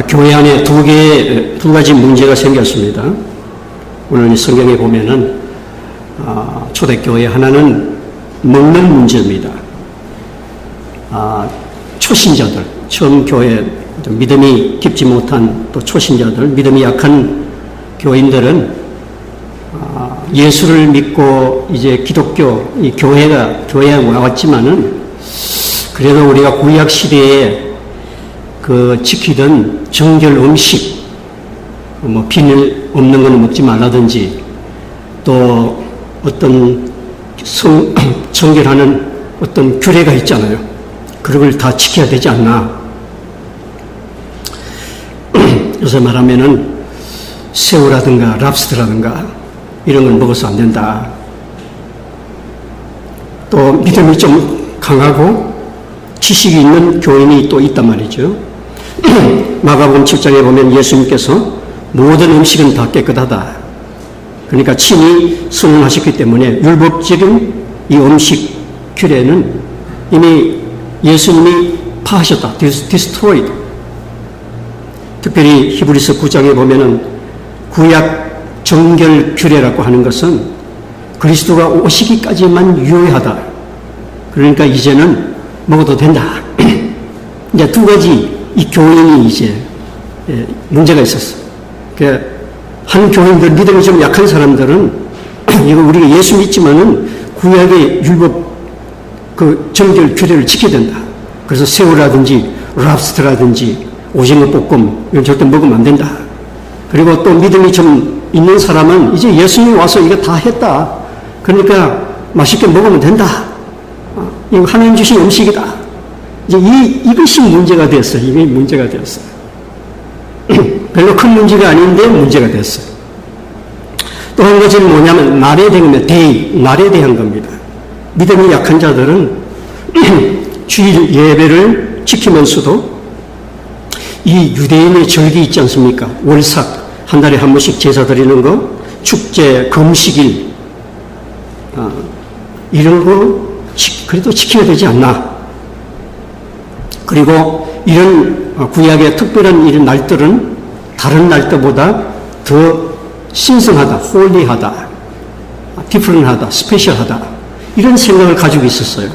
교회 안에 두 가지 문제가 생겼습니다. 오늘 이 성경에 보면은 초대교회 하나는 먹는 문제입니다. 초신자들, 처음 교회 믿음이 깊지 못한 또 초신자들, 믿음이 약한 교인들은 예수를 믿고 이제 기독교, 이 교회에 와왔지만은 그래도 우리가 구약 시대에 지키던 정결 음식, 비늘 없는 건 먹지 말라든지 또 어떤 정결하는 어떤 규례가 있잖아요. 그런 걸 다 지켜야 되지 않나. 요새 말하면은 새우라든가 랍스터라든가 이런 걸 먹어서 안 된다. 또 믿음이 좀 강하고 지식이 있는 교인이 또 있단 말이죠. 마가복음 7장에 보면 예수님께서 모든 음식은 다 깨끗하다. 그러니까 친히 선언하셨기 때문에 율법적인 이 음식 규례는 이미 예수님이 파하셨다. destroyed. 특별히 히브리서 9장에 보면은 구약 정결 규례라고 하는 것은 그리스도가 오시기까지만 유효하다. 그러니까 이제는 먹어도 된다. 이제 두 가지 이 교인이 이제 문제가 있었어. 한 교인들, 믿음이 좀 약한 사람들은 이거 우리가 예수 믿지만은 구약의 율법 정결 규례를 지켜야 된다. 그래서 새우라든지 랍스터라든지 오징어 볶음 이건 절대 먹으면 안 된다. 그리고 또 믿음이 좀 있는 사람은 이제 예수님이 와서 이거 다 했다. 그러니까 맛있게 먹으면 된다. 이거 하나님 주신 음식이다. 이제 이것이 문제가 됐어요. 이게 문제가 되었어요. 별로 큰 문제가 아닌데 문제가 됐어요. 또 한 가지는 뭐냐면 날에 대한 겁니다. 믿음이 약한 자들은 주일 예배를 지키면서도 이 유대인의 절기 있지 않습니까? 월삭, 한 달에 한 번씩 제사 드리는 거, 축제, 금식일, 이런 거 그래도 지켜야 되지 않나. 그리고 이런 구약의 특별한 이런 날들은 다른 날들보다 더 신성하다, 홀리하다, 디프런하다, 스페셜하다 이런 생각을 가지고 있었어요.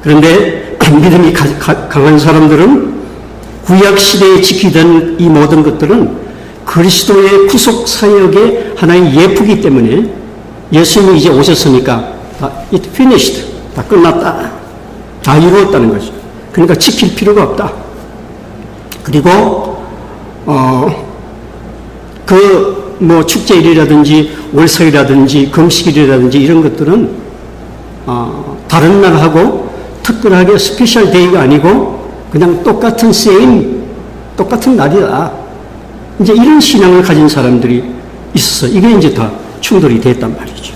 그런데 믿음이 강한 사람들은 구약 시대에 지키던 이 모든 것들은 그리스도의 구속 사역의 하나의 예표이기 때문에 예수님이 이제 오셨으니까 it finished, 다 끝났다, 다 이루었다는 거죠. 그러니까 지킬 필요가 없다. 그리고 축제일이라든지 월석이라든지 금식일이라든지 이런 것들은 다른 날하고 특별하게 스페셜 데이가 아니고 그냥 똑같은 똑같은 날이다. 이제 이런 신앙을 가진 사람들이 있어서 이게 이제 다 충돌이 됐단 말이죠.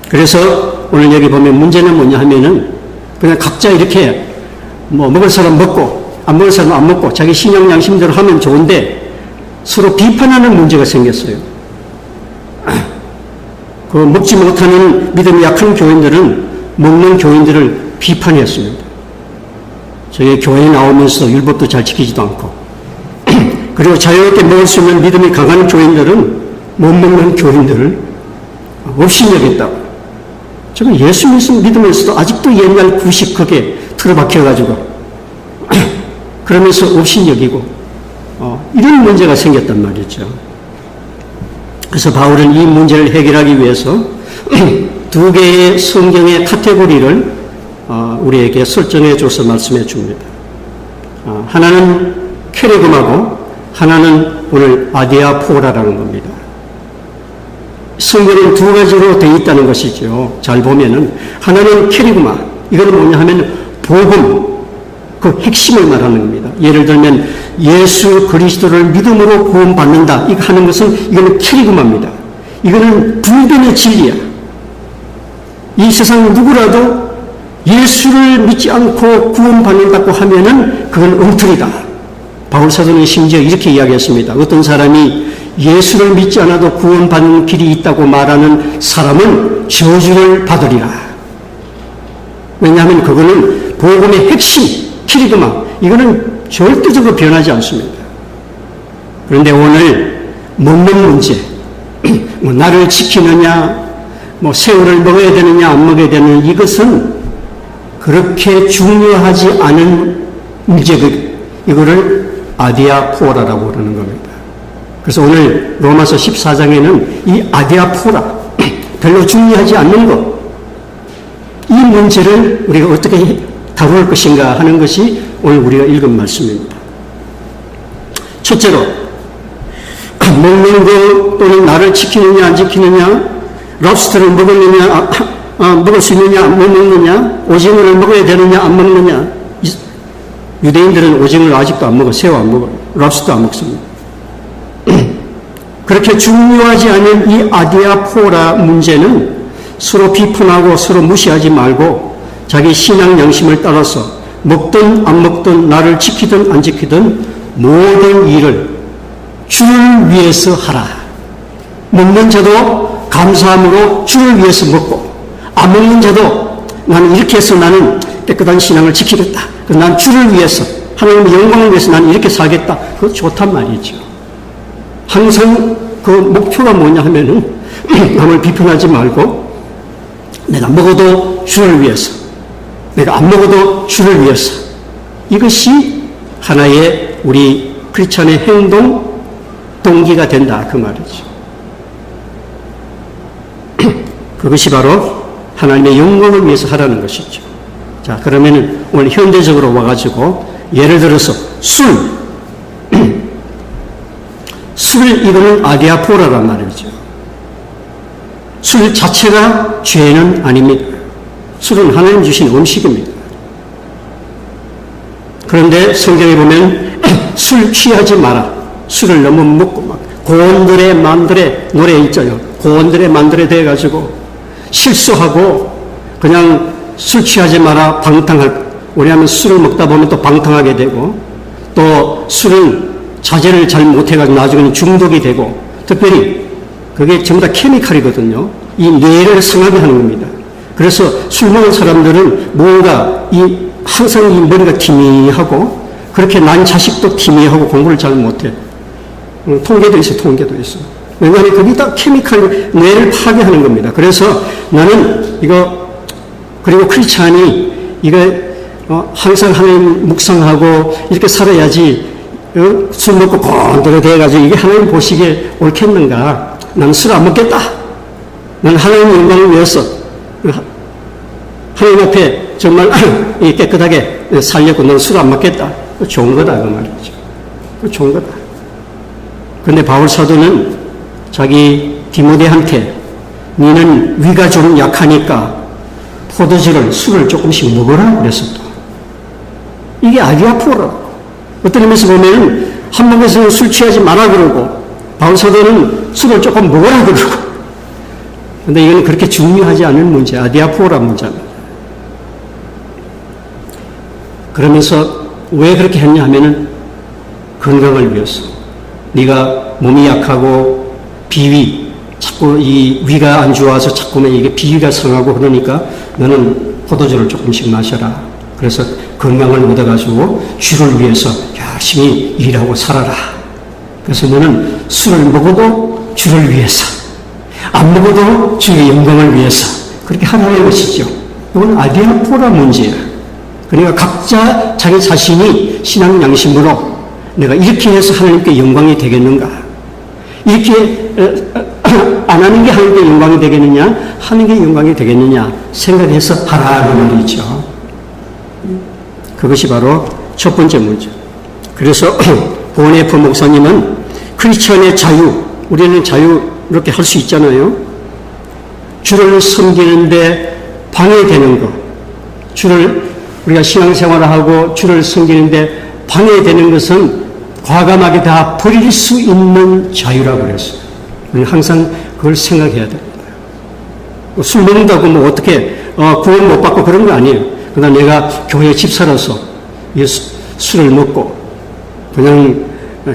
그래서 오늘 여기 보면 문제는 뭐냐 하면은 그냥 각자 이렇게 먹을 사람 먹고 안 먹을 사람 안 먹고 자기 신앙 양심대로 하면 좋은데 서로 비판하는 문제가 생겼어요. 먹지 못하는 믿음이 약한 교인들은 먹는 교인들을 비판했습니다. 저희 교회에 나오면서 율법도 잘 지키지도 않고 그리고 자유롭게 먹을 수 있는 믿음이 강한 교인들은 못 먹는 교인들을 업신여겼다고. 저는 예수 믿으면서도 아직도 옛날 구식 그게 틀어박혀가지고 그러면서 업신여기고 이런 문제가 생겼단 말이죠. 그래서 바울은 이 문제를 해결하기 위해서 두 개의 성경의 카테고리를 우리에게 설정해 줘서 말씀해 줍니다. 하나는 케르그마고 하나는 오늘 아디아포라라는 겁니다. 성경은 두 가지로 되어 있다는 것이죠. 잘 보면은 하나는 케르그마, 이거는 뭐냐 하면 복음, 그 핵심을 말하는 겁니다. 예를 들면 예수 그리스도를 믿음으로 구원받는다 이거 하는 것은 이거는 케르그마입니다. 이거는 불변의 진리야. 이 세상 누구라도 예수를 믿지 않고 구원받는다고 하면은 그건 엉터리다. 바울 사도는 심지어 이렇게 이야기했습니다. 어떤 사람이 예수를 믿지 않아도 구원받는 길이 있다고 말하는 사람은 저주를 받으리라. 왜냐하면 그거는 복음의 핵심, 키리그마, 이거는 절대적으로 변하지 않습니다. 그런데 오늘 먹는 문제, 뭐 나를 지키느냐, 뭐 새우를 먹어야 되느냐 안 먹어야 되느냐, 이것은 그렇게 중요하지 않은 문제거든요. 이거를 아디아포라라고 그러는 겁니다. 그래서 오늘 로마서 14장에는 이 아디아포라, 별로 중요하지 않는 것, 이 문제를 우리가 어떻게 다룰 것인가 하는 것이 오늘 우리가 읽은 말씀입니다. 첫째로, 먹는 것 또는 나를 지키느냐 안 지키느냐, 랍스터를 먹었느냐 먹을 수 있느냐 못 먹느냐, 오징어를 먹어야 되느냐 안 먹느냐. 유대인들은 오징어를 아직도 안 먹어, 새우 안 먹어요, 랍스터 안 먹습니다. 그렇게 중요하지 않은 이 아디아포라 문제는 서로 비판하고 서로 무시하지 말고 자기 신앙 양심을 따라서 먹든 안 먹든 나를 지키든 안 지키든 모든 일을 주를 위해서 하라. 먹는 자도 감사함으로 주를 위해서 먹고, 안 먹는 자도 나는 이렇게 해서 나는 깨끗한 신앙을 지키겠다. 난 주를 위해서, 하나님의 영광을 위해서 나는 이렇게 살겠다. 그거 좋단 말이죠. 항상 그 목표가 뭐냐 하면은 남을 비판하지 말고 내가 먹어도 주를 위해서, 내가 안 먹어도 주를 위해서, 이것이 하나의 우리 크리스찬의 행동 동기가 된다, 그 말이죠. 그것이 바로 하나님의 영광을 위해서 하라는 것이죠. 자, 그러면은 오늘 현대적으로 와가지고 예를 들어서 술 이거는 아디아포라란 말이죠. 술 자체가 죄는 아닙니다. 술은 하나님 주신 음식입니다. 그런데 성경에 보면 술 취하지 마라. 술을 너무 먹고 막 고온들의 만들에 노래 있잖아요. 고온들의 만들에 대해가지고 실수하고 그냥 술 취하지 마라, 방탕할, 왜냐하면 술을 먹다 보면 또 방탕하게 되고, 또 술은 자제를 잘 못해가지고 나중에는 중독이 되고, 특별히 그게 전부 다 케미칼이거든요. 이 뇌를 상하게 하는 겁니다. 그래서 술 먹은 사람들은 뭔가 항상 이 머리가 기미하고, 그렇게 난 자식도 기미하고 공부를 잘 못해. 통계도 있어. 왜냐하면 그게 다 케미칼, 뇌를 파괴하는 겁니다. 그래서 나는 그리고 크리스찬이 항상 하나님 묵상하고 이렇게 살아야지, 술 먹고 곤드레 돼가지고 이게 하나님 보시기에 옳겠는가? 나는 술 안 먹겠다. 나는 하나님의 영광을 위해서 하나님 앞에 정말 깨끗하게 살려고 나는 술 안 먹겠다. 좋은 거다, 그 말이죠. 좋은 거다. 근데 바울 사도는 자기 디모데한테 너는 위가 좀 약하니까 술을 조금씩 먹어라 그랬어. 또 이게 아디아포라. 어떤 의미에서 보면 한 몸에서는 술 취하지 마라 그러고, 바울 사도는 술을 조금 먹어라 그러고. 근데 이건 그렇게 중요하지 않은 문제, 아디아포라 문제입니다. 그러면서 왜 그렇게 했냐 하면은 건강을 위해서. 네가 몸이 약하고 비위, 자꾸 이 위가 안 좋아서 자꾸만 이게 비위가 상하고 그러니까 너는 포도주를 조금씩 마셔라. 그래서 건강을 얻어가지고 주를 위해서 열심히 일하고 살아라. 그래서 너는 술을 먹어도 주를 위해서, 안 먹어도 주의 영광을 위해서 그렇게 하라는 것이죠. 이건 아디아포라 문제야. 그러니까 각자 자기 자신이 신앙 양심으로 내가 이렇게 해서 하나님께 영광이 되겠는가? 이렇게 안 하는 게 하나님께 영광이 되겠느냐? 하는 게 영광이 되겠느냐? 생각해서 하라는 말이죠. 그것이 바로 첫 번째 문제. 그래서 보네프 목사님은 크리스천의 자유, 우리는 자유롭게 할 수 있잖아요. 주를 섬기는데 방해되는 것, 우리가 신앙생활을 하고 주를 섬기는데 방해되는 것은 과감하게 다 버릴 수 있는 자유라고 그랬어요. 우리는 항상 그걸 생각해야 됩니다. 술 먹는다고 뭐 어떻게 구원 못 받고 그런 거 아니에요. 그러나 내가 교회 집사로서 술을 먹고 그냥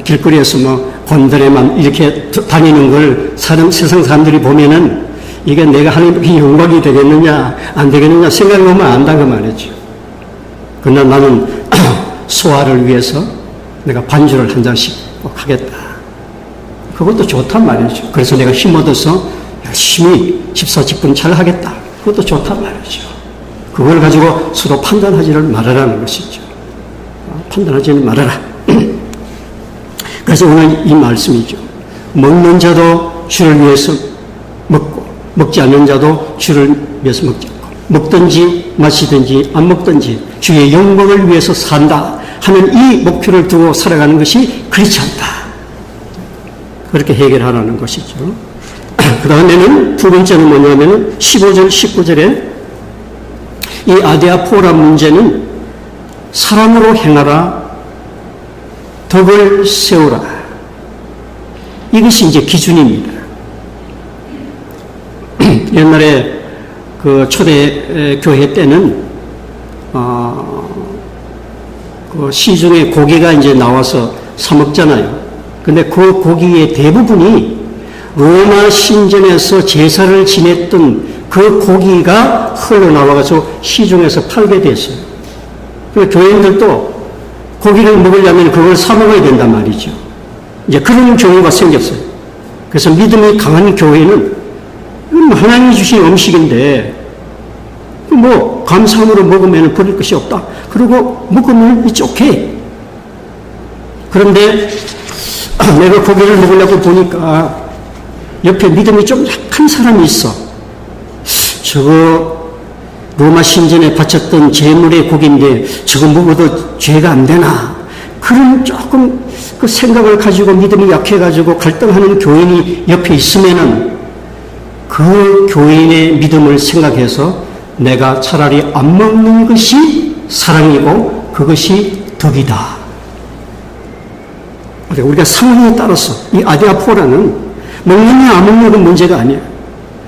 길거리에서 뭐 건드레만 이렇게 다니는 걸 세상 사람들이 보면은 이게 내가 하나님께 영광이 되겠느냐 안 되겠느냐 생각해보면 안다 그 말이죠. 그러나 나는 소화를 위해서 내가 반주를 한 잔씩 꼭 하겠다. 그것도 좋단 말이죠. 그래서 내가 힘 얻어서 열심히 집사 직분 잘 하겠다. 그것도 좋단 말이죠. 그걸 가지고 서로 판단하지를 말아라는 것이죠. 판단하지는 말아라. 그래서 오늘 이 말씀이죠. 먹는 자도 주를 위해서 먹고, 먹지 않는 자도 주를 위해서 먹지 않고, 먹든지 마시든지 안 먹든지 주의 영광을 위해서 산다 하는 이 목표를 두고 살아가는 것이 크리스찬이다. 그렇게 해결하라는 것이죠. 그 다음에는 두 번째는 뭐냐면은 15절, 19절에 이 아데아포라 문제는 사랑으로 행하라, 덕을 세우라. 이것이 이제 기준입니다. 옛날에 그 초대 교회 때는 그 시중에 고기가 이제 나와서 사 먹잖아요. 근데 그 고기의 대부분이 로마 신전에서 제사를 지냈던 그 고기가 흘러나와서 시중에서 팔게 됐어요. 그래서 교인들도 고기를 먹으려면 그걸 사 먹어야 된단 말이죠. 이제 그런 경우가 생겼어요. 그래서 믿음이 강한 교회는 하나님이 주신 음식인데 뭐 감사함으로 먹으면 버릴 것이 없다. 그리고 먹으면 it's okay. 그런데 내가 고기를 먹으려고 보니까 옆에 믿음이 좀 약한 사람이 있어. 저거 로마 신전에 바쳤던 제물의 고기인데 저거 먹어도 죄가 안 되나? 그런 조금 그 생각을 가지고 믿음이 약해가지고 갈등하는 교인이 옆에 있으면은 그 교인의 믿음을 생각해서 내가 차라리 안 먹는 것이 사랑이고 그것이 덕이다. 우리가 상황에 따라서 이 아데아포라는 먹느냐 안 먹는 건 문제가 아니야.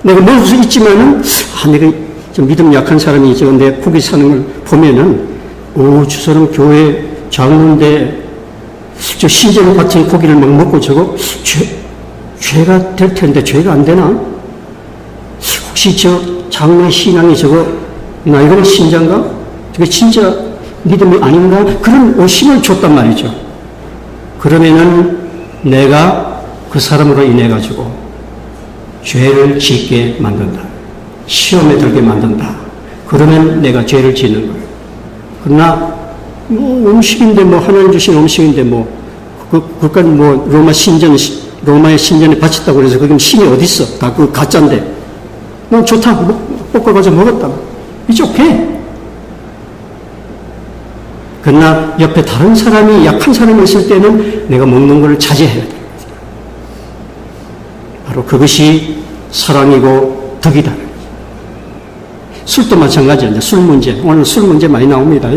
내가 먹을 수 있지만은 내가 좀 믿음 약한 사람이 지금 내 고기 사는 걸 보면은 저 사람 교회 장로인데 저 신전 같은 고기를 막 먹고 저거 죄가 될 텐데 죄가 안 되나? 혹시 저 장로의 신앙이 저거 나이가 신자인가? 저게 진짜 믿음이 아닌가? 그런 의심을 줬단 말이죠. 그러면은 내가 그 사람으로 인해 가지고 죄를 짓게 만든다. 시험에 들게 만든다. 그러면 내가 죄를 짓는 거예요. 그러나 뭐 음식인데 뭐 하나님 주신 음식인데 뭐 그건 뭐 로마의 신전에 바쳤다고 그래서 그게 신이 어디 있어? 다 그 가짜인데. 난 좋다. 볶아가지고 먹었다. 이제 오케이. 그러나 옆에 다른 사람이 약한 사람이 있을 때는 내가 먹는 걸 자제해야 돼. 바로 그것이 사랑이고 덕이다. 술도 마찬가지야. 술 문제. 오늘 술 문제 많이 나옵니다.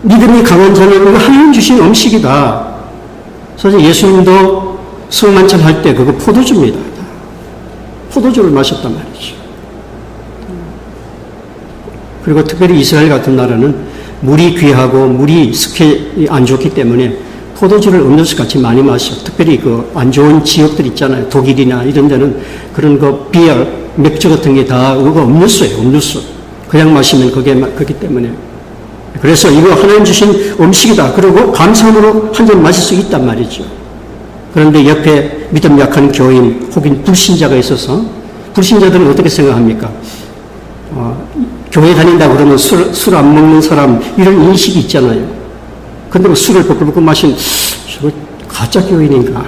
믿음이 강한 자는 이거 하나님 주신 음식이다. 사실 예수님도 성만찬 할 때 그거 포도주입니다. 포도주를 마셨단 말이죠. 그리고 특별히 이스라엘 같은 나라는 물이 귀하고 물이 습해 안 좋기 때문에 포도주를 음료수 같이 많이 마셔. 특별히 그 안 좋은 지역들 있잖아요. 독일이나 이런 데는 그런 거 비어, 맥주 같은 게 다 그거 음료수예요. 음료수. 그냥 마시면 그기 때문에. 그래서 이거 하나님 주신 음식이다. 그리고 감사함으로 한 잔 마실 수 있단 말이죠. 그런데 옆에 믿음 약한 교인 혹은 불신자가 있어서 불신자들은 어떻게 생각합니까? 교회 다닌다 그러면 술 안 먹는 사람 이런 인식이 있잖아요. 근데 술을 버글버글 마신 저거 가짜 교인인가?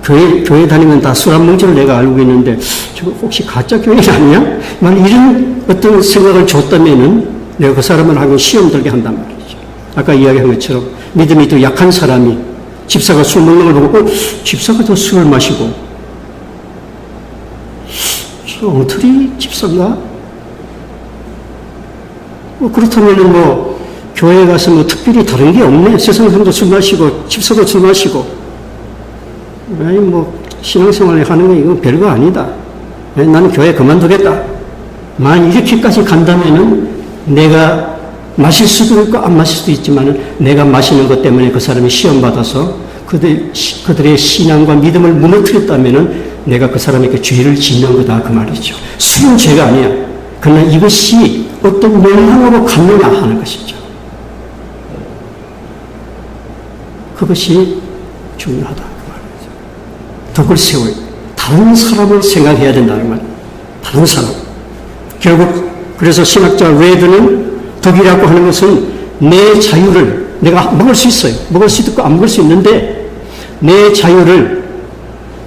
교회 다니면 다 술 안 먹는 줄 내가 알고 있는데 저거 혹시 가짜 교인 아니야? 만약 이런 어떤 생각을 줬다면은 내가 그 사람을 하고 시험 들게 한단 말이죠. 아까 이야기한 것처럼 믿음이 더 약한 사람이 집사가 술 먹는 걸 보고 집사가 더 술을 마시고 저 엉터리 집사인가? 그렇다면 뭐 교회에 가서 뭐 특별히 다른 게 없네. 세상 사람도 술 마시고 집사도 술 마시고 아니 뭐 신앙생활을 하는 거 이건 별거 아니다. 나는 교회 그만두겠다. 만약 이렇게까지 간다면은 내가 마실 수도 있고 안 마실 수도 있지만은 내가 마시는 것 때문에 그 사람이 시험받아서 그들의 신앙과 믿음을 무너뜨렸다면은 내가 그 사람에게 죄를 짓는 거다 그 말이죠. 술은 죄가 아니야. 그러나 이것이 어떤 영향으로 갔느냐 하는 것이죠. 그것이 중요하다. 그 말이죠. 덕을 세워야 다른 사람을 생각해야 된다는 말. 다른 사람. 결국 그래서 신학자 레드는 덕이라고 하는 것은 내 자유를 내가 먹을 수 있어요. 먹을 수 있고 안 먹을 수 있는데 내 자유를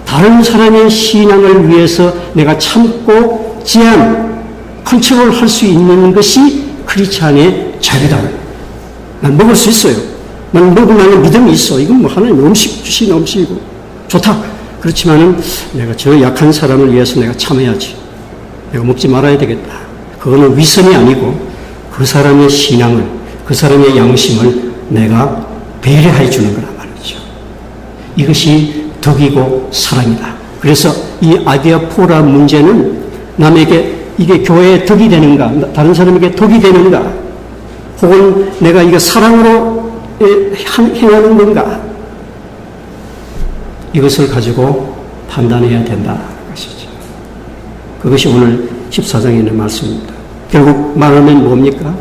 다른 사람의 신앙을 위해서 내가 참고 제한, 컨트롤할 수 있는 것이 크리스찬의 자유다. 난 먹을 수 있어요. 난 먹으면 믿음이 있어. 이건 뭐 하나님 음식 주신 음식이고 좋다. 그렇지만은 내가 저 약한 사람을 위해서 내가 참아야지. 내가 먹지 말아야 되겠다. 그거는 위선이 아니고 그 사람의 신앙을, 그 사람의 양심을 내가 배려해 주는 거란 말이죠. 이것이 덕이고 사랑이다. 그래서 이 아디아포라 문제는 남에게 이게 교회에 덕이 되는가, 다른 사람에게 덕이 되는가, 혹은 내가 이게 사랑으로 행하는 건가, 이것을 가지고 판단해야 된다는 것이죠. 그것이 오늘 14장에 있는 말씀입니다. 결국 말하면 뭡니까?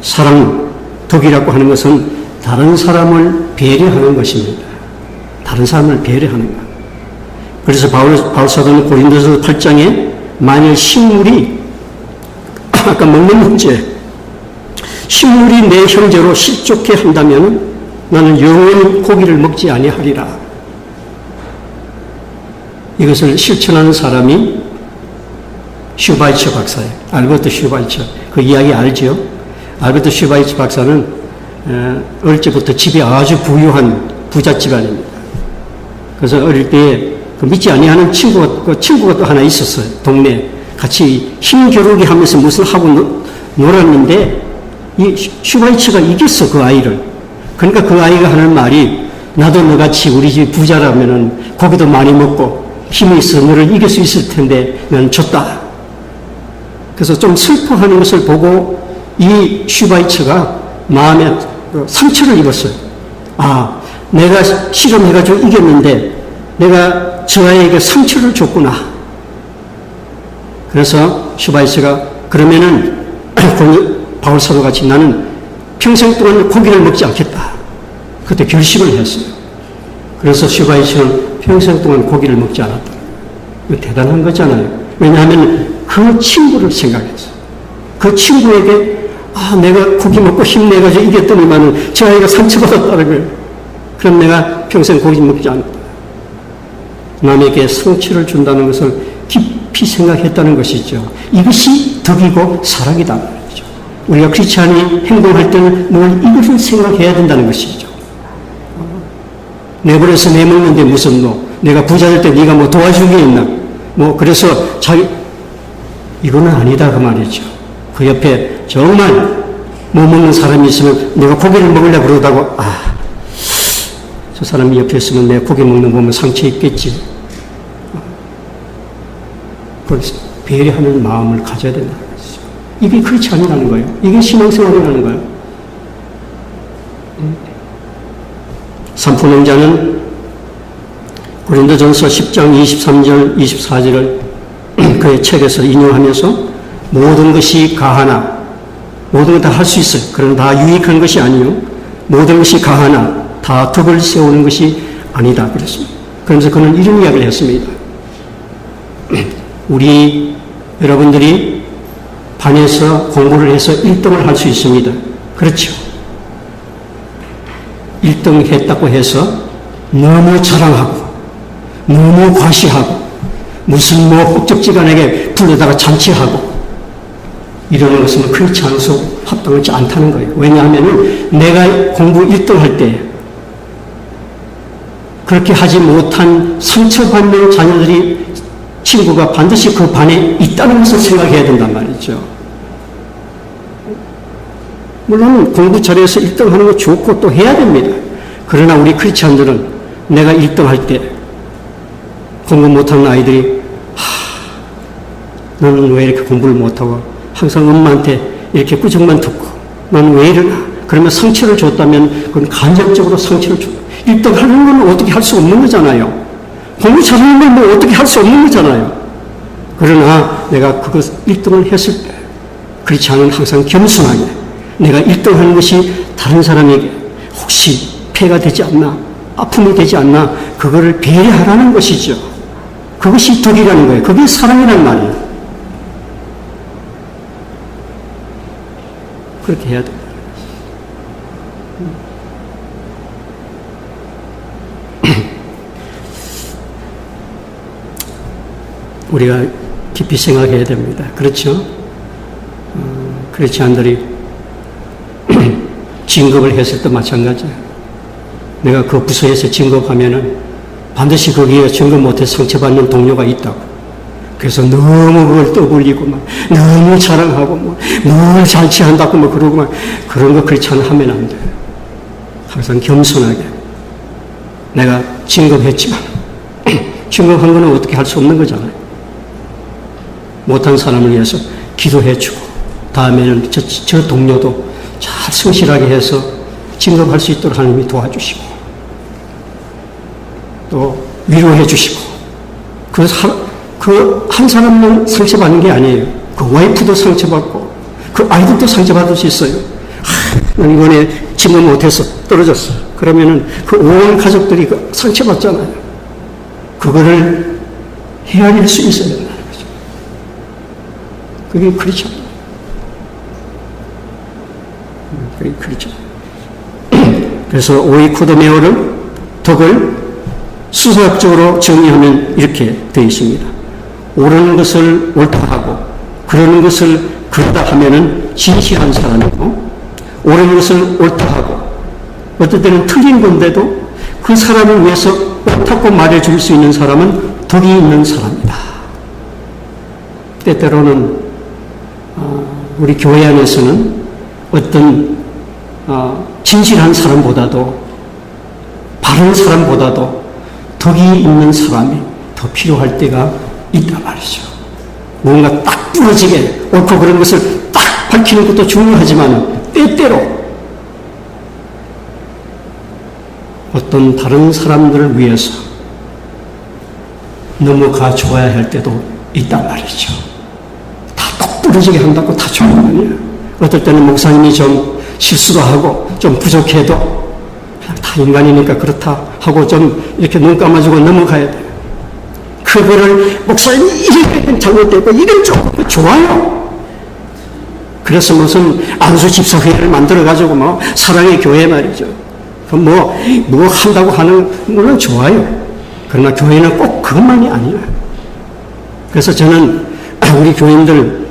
사랑, 덕이라고 하는 것은 다른 사람을 배려하는 것입니다. 다른 사람을 배려하는 것. 그래서 바울 사도는 고린도서 8장에 만일 식물이 아까 먹는 문제, 식물이 내 형제로 실족해 한다면 나는 영원히 고기를 먹지 아니하리라. 이것을 실천하는 사람이 슈바이처 박사예요. 알버트 슈바이처. 그 이야기 알죠? 알버트 슈바이처 박사는 어릴 때부터 집이 아주 부유한 부잣 집안입니다. 그래서 어릴 때 그 믿지 아니하는 친구가 또 하나 있었어요. 동네에. 같이 힘겨루기 하면서 무슨 하고 놀았는데 이 슈바이처가 이겼어, 그 아이를. 그러니까 그 아이가 하는 말이 나도 너같이 우리 집 부자라면은 고기도 많이 먹고 힘이 있어 너를 이길 수 있을 텐데 나는 졌다. 그래서 좀 슬퍼하는 것을 보고 이 슈바이처가 마음에 상처를 입었어요. 아, 내가 실험해가지고 이겼는데 내가 저 아이에게 상처를 줬구나. 그래서 슈바이처가 그러면은 바울 사도같이 나는 평생 동안 고기를 먹지 않겠다. 그때 결심을 했어요. 그래서 슈바이처는 평생 동안 고기를 먹지 않았다. 이거 대단한 거잖아요. 왜냐하면 그 친구를 생각했어요. 그 친구에게 아, 내가 고기 먹고 힘내가지고 이겼더니만은 저 아이가 상처받았다는 거예요. 그럼 내가 평생 고기 먹지 않았다. 남에게 상처를 준다는 것을 깊이 생각했다는 것이죠. 이것이 덕이고 사랑이다 말이죠. 우리가 크리스찬이 행동할 때는 늘 이것을 생각해야 된다는 것이죠. 내버려서 내먹는데 무슨 내가 부자 될 때 네가 뭐 도와준 게 있나? 그래서 이거는 아니다 그 말이죠. 그 옆에 정말 못 먹는 사람이 있으면 내가 고기를 먹으려고 그러다고 저 사람이 옆에 있으면 내가 고기 먹는 거 보면 상처 있겠지. 그래서 배려하는 마음을 가져야 된다는 것이죠. 이게 그렇지 아니라는 거예요. 이게 신앙생활이라는 거예요. 산부농자는 고린도전서 10장 23절 24절을 그의 책에서 인용하면서 모든 것이 가하나 모든 것 다 할 수 있어요. 그러나 다 유익한 것이 아니요 모든 것이 가하나 다 덕을 세우는 것이 아니다 그랬습니다. 그러면서 그는 이런 이야기를 했습니다. 우리 여러분들이 반에서 공부를 해서 1등을 할 수 있습니다. 그렇죠. 1등 했다고 해서 너무 자랑하고 너무 과시하고 무슨 뻑적지간하게 불러다가 잔치하고 이러는 것은 크리스찬으로서 합당하지 않다는 거예요. 왜냐하면 내가 공부 1등 할 때 그렇게 하지 못한 상처받는 자녀들이 친구가 반드시 그 반에 있다는 것을 생각해야 된단 말이죠. 물론 공부 잘해서 1등 하는 거 좋고 또 해야 됩니다. 그러나 우리 크리스찬들은 내가 1등 할 때 공부 못하는 아이들이 너는 왜 이렇게 공부를 못하고 항상 엄마한테 이렇게 꾸중만 듣고 너는 왜 이러나? 그러면 상처를 줬다면 그건 간접적으로 상처를 줘. 1등 하는 건 어떻게 할 수 없는 거잖아요. 공부 잘하는 건 뭐 어떻게 할 수 없는 거잖아요. 그러나 내가 그것 1등을 했을 때 크리스찬은 항상 겸손하게 내가 1등 하는 것이 다른 사람에게 혹시 폐가 되지 않나 아픔이 되지 않나 그거를 배려하라는 것이죠. 그것이 덕이라는 거예요. 그게 사랑이란 말이에요. 그렇게 해야 돼요. 우리가 깊이 생각해야 됩니다. 그렇죠? 크리스찬들이 진급을 했을 때 마찬가지예요. 내가 그 부서에서 진급하면은 반드시 거기에 진급 못해서 상처받는 동료가 있다고. 그래서 너무 그걸 떠벌리고 막 너무 자랑하고 뭘 잔치한다고 뭐 그러고 막 그런 거 크리스찬 하면 안 돼요. 항상 겸손하게 내가 진급했지만 진급한 거는 어떻게 할 수 없는 거잖아요. 못한 사람을 위해서 기도해주고 다음에는 저 동료도 잘 성실하게 해서 진급할 수 있도록 하나님이 도와주시고 또 위로해 주시고 그 한 사람만 상처받는 게 아니에요. 그 와이프도 상처받고 그 아이들도 상처받을 수 있어요. 이번에 진급 못해서 떨어졌어. 그러면은 그 온 가족들이 상처받잖아요. 그거를 헤아릴 수 있어야 된다는 거죠. 그게 크리스찬. 그게 크리스찬. 그래서 오이코도메오를 덕을 수사학적으로 정의하면 이렇게 되어 있습니다. 옳은 것을 옳다 하고 그러는 것을 그러다 하면은 진실한 사람이고 옳은 것을 옳다 하고 어떨 때는 틀린 건데도 그 사람을 위해서 옳다고 말해줄 수 있는 사람은 덕이 있는 사람이다. 때때로는 우리 교회 안에서는 어떤 진실한 사람보다도 바른 사람보다도 덕이 있는 사람이 더 필요할 때가 있단 말이죠. 뭔가 딱 부러지게 옳고 그런 것을 딱 밝히는 것도 중요하지만 때때로 어떤 다른 사람들을 위해서 넘어가 줘야 할 때도 있단 말이죠. 다 똑 부러지게 한다고 다 좋은 거 아니에요. 어떨 때는 목사님이 좀 실수도 하고 좀 부족해도 그냥 다 인간이니까 그렇다 하고 좀 이렇게 눈 감아주고 넘어가야 돼요. 그거를 목사님이 이런 잘못되고 이런 조금 좋아요. 그래서 무슨 안수 집사회를 만들어가지고 뭐 사랑의 교회 말이죠. 뭐 한다고 하는 물론 좋아요. 그러나 교회는 꼭 그것만이 아니에요. 그래서 저는 우리 교인들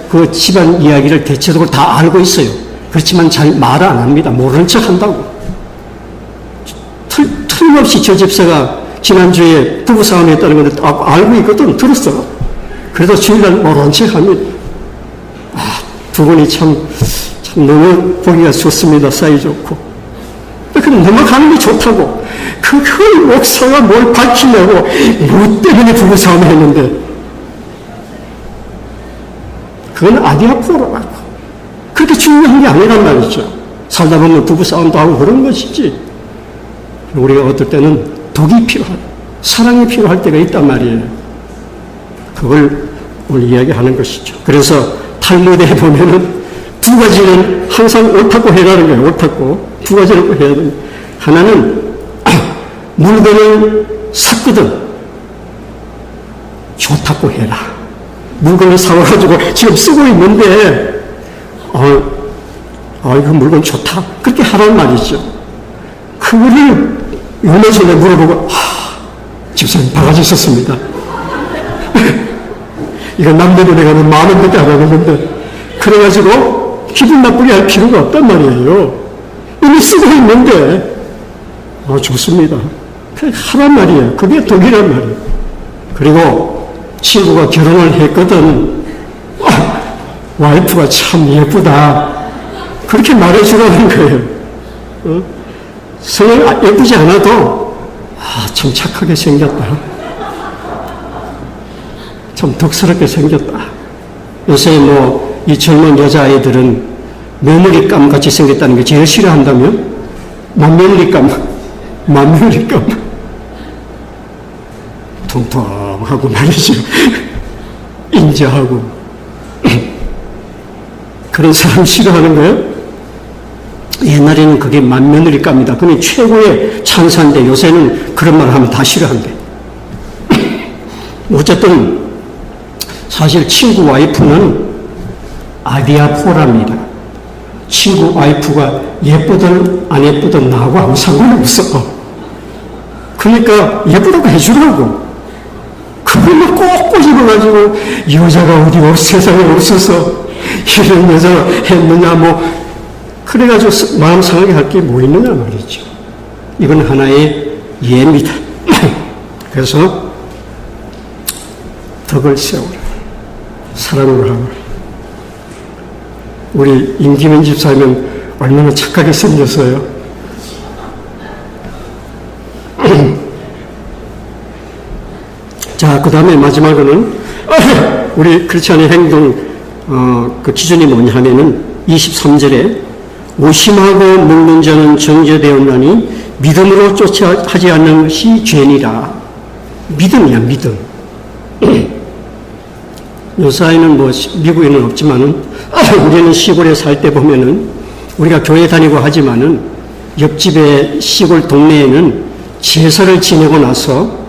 그 집안 이야기를 대체적으로 다 알고 있어요. 그렇지만 잘 말을 안 합니다. 모르는 척 한다고. 틀림없이 저 집사가 지난주에 부부싸움이 했다는 걸 알고 있거든. 들었어. 그래도 주일날 모른 척 합니다. 두 분이 참 너무 보기가 좋습니다. 사이 좋고. 그럼 넘어가는 게 좋다고. 그 목사가 뭘 밝히려고 뭐 때문에 부부싸움을 했는데 그건 아디아포로라고. 그렇게 중요한 게 아니란 말이죠. 살다 보면 부부싸움도 하고 그런 것이지. 우리가 어떨 때는 덕이 필요한, 사랑이 필요할 때가 있단 말이에요. 그걸 오늘 이야기하는 것이죠. 그래서 탈무드에 보면은 두 가지는 항상 옳다고 해라는 거예요. 옳다고. 두 가지를 꼭 해야 돼요. 하나는 물건을 샀거든. 좋다고 해라. 물건을 사와가지고 지금 쓰고 있는데 이거 물건 좋다. 그렇게 하란 말이죠. 그거를 얼마 전에 물어보고 집사님 바가지 썼습니다. 이거 남들은 내가 10,000원밖에 안 하는데 그래가지고 기분 나쁘게 할 필요가 없단 말이에요. 이미 쓰고 있는데 좋습니다. 하란 말이에요. 그게 덕이란 말이에요. 그리고 친구가 결혼을 했거든. 와이프가 참 예쁘다. 그렇게 말해주라는 거예요. 성을 예쁘지 않아도 참 착하게 생겼다. 참 덕스럽게 생겼다. 요새 이 젊은 여자아이들은 며느리감 같이 생겼다는 게 제일 싫어한다면 맏며느리감 통통하고 말이죠. 인자하고 그런 사람 싫어하는 거예요? 옛날에는 그게 만며느리감이다. 그게 최고의 찬사인데 요새는 그런 말을 하면 다 싫어한대. 어쨌든 사실 친구 와이프는 아디아포라입니다. 친구 와이프가 예쁘든 안 예쁘든 나하고 아무 상관없어. 그러니까 예쁘다고 해주라고. 그걸로 꼭 꼬집어가지고 여자가 어디 세상에 없어서 이런 여자가 했느냐 뭐 그래가지고 마음 상하게 할 게 뭐 있느냐 말이죠. 이건 하나의 예입니다. 그래서 덕을 세우라. 사랑으로 하라. 우리 임기면 집사님은 얼마나 착하게 생겼어요. 자, 그 다음에 마지막으로는 우리 크리스찬의 행동 그 기준이 뭐냐 하면은 23절에 오심하고 먹는 자는 정죄되었나니 믿음으로 쫓아하지 않는 것이 죄니라. 믿음이야, 믿음. 요사이는 뭐 미국에는 없지만은 우리는 시골에 살 때 보면은 우리가 교회 다니고 하지만은 옆집의 시골 동네에는 제사를 지내고 나서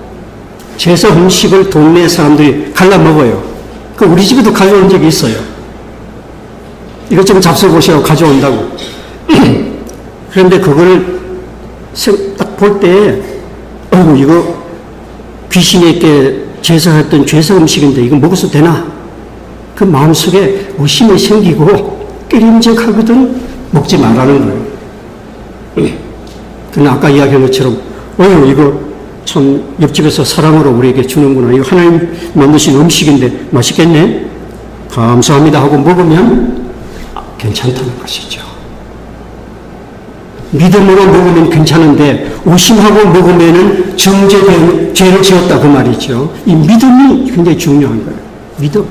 제사 음식을 동네 사람들이 갈라 먹어요. 그 우리 집에도 가져온 적이 있어요. 이것 좀 잡숴보시라고 가져온다고. 그런데 그걸 딱 볼 때, 이거 귀신에게 제사했던 제사 음식인데 이거 먹어도 되나? 그 마음속에 의심이 생기고 깨림직하거든 먹지 말라는 거예요. 그러나 아까 이야기한 것처럼, 이거 참 옆집에서 사랑으로 우리에게 주는구나. 이거 하나님 만드신 음식인데 맛있겠네? 감사합니다 하고 먹으면 괜찮다는 것이죠. 믿음으로 먹으면 괜찮은데 오심하고 먹으면은 정죄된 죄를 지었다 그 말이죠. 이 믿음이 굉장히 중요한 거예요. 믿음.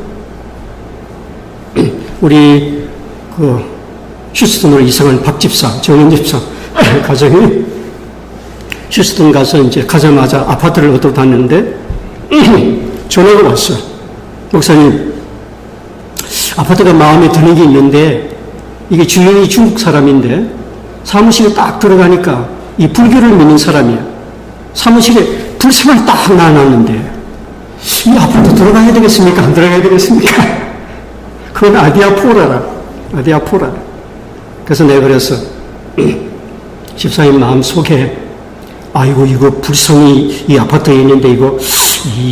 우리 그 휴스턴으로 이상한 박 집사, 정현 집사 가정이 휴스턴 가서 이제 가자마자 아파트를 얻어 다녔는데 전화가 왔어요. 목사님, 아파트가 마음에 드는 게 있는데 이게 주인이 중국 사람인데 사무실에 딱 들어가니까 이 불교를 믿는 사람이야. 사무실에 불상을 딱 놔놨는데 이 아파트 들어가야 되겠습니까? 안 들어가야 되겠습니까? 그건 아디아포라라. 아디아포라. 그래서 내가 그랬어. 집사님 마음속에 아이고 이거 불성이 이 아파트에 있는데 이거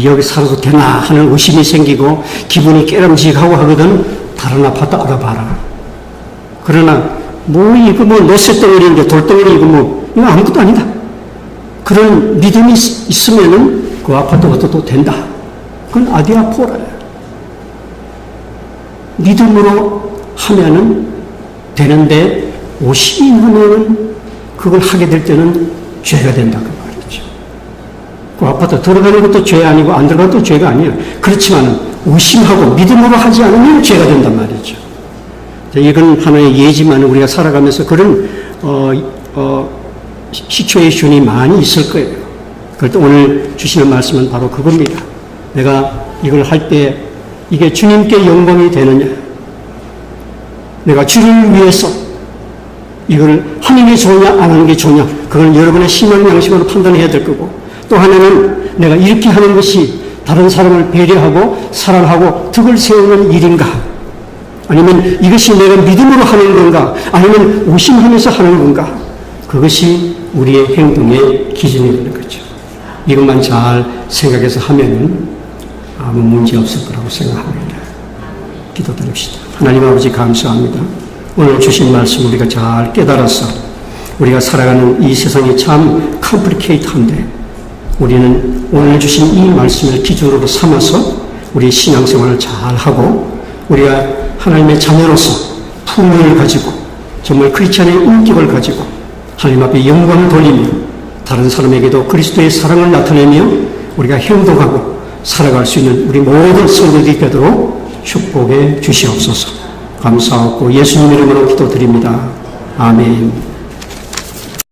여기 살아도 되나 하는 의심이 생기고 기분이 깨름직하고 하거든. 다른 아파트 알아봐라. 그러나 뭐 이거 뭐 노쇠덩어리인데 돌덩어리 이거 아무것도 아니다. 그런 믿음이 있으면은 그 아파트 얻어도 된다. 그건 아디아포라야. 믿음으로 하면은 되는데 오심이 하면은 그걸 하게 될 때는 죄가 된다 그 말이죠. 그 아파트 들어가는 것도 죄 아니고 안 들어가도 죄가 아니에요. 그렇지만 의심하고 믿음으로 하지 않으면 죄가 된단 말이죠. 이건 하나의 예지만 우리가 살아가면서 그런 시츄에이션이 많이 있을 거예요. 그럴 때 오늘 주시는 말씀은 바로 그겁니다. 내가 이걸 할 때 이게 주님께 영광이 되느냐, 내가 주를 위해서 이걸 하는 게 좋으냐 안 하는 게 좋으냐, 그걸 여러분의 신앙 양식으로 판단해야 될 거고, 또 하나는 내가 이렇게 하는 것이 다른 사람을 배려하고 사랑하고 덕을 세우는 일인가, 아니면 이것이 내가 믿음으로 하는 건가, 아니면 오심하면서 하는 건가, 그것이 우리의 행동의 기준이 되는 거죠. 이것만 잘 생각해서 하면 아무 문제 없을 거라고 생각합니다. 기도드립시다. 하나님 아버지 감사합니다. 오늘 주신 말씀 우리가 잘 깨달아서 우리가 살아가는 이 세상이 참 컴플리케이트한데 우리는 오늘 주신 이 말씀을 기준으로 삼아서 우리 신앙생활을 잘하고 우리가 하나님의 자녀로서 품위를 가지고 정말 크리스찬의 인격을 가지고 하나님 앞에 영광을 돌리며 다른 사람에게도 그리스도의 사랑을 나타내며 우리가 행동하고 살아갈 수 있는 우리 모든 성도들이 되도록 축복해 주시옵소서. 감사하고 예수님 이름으로 기도드립니다. 아멘.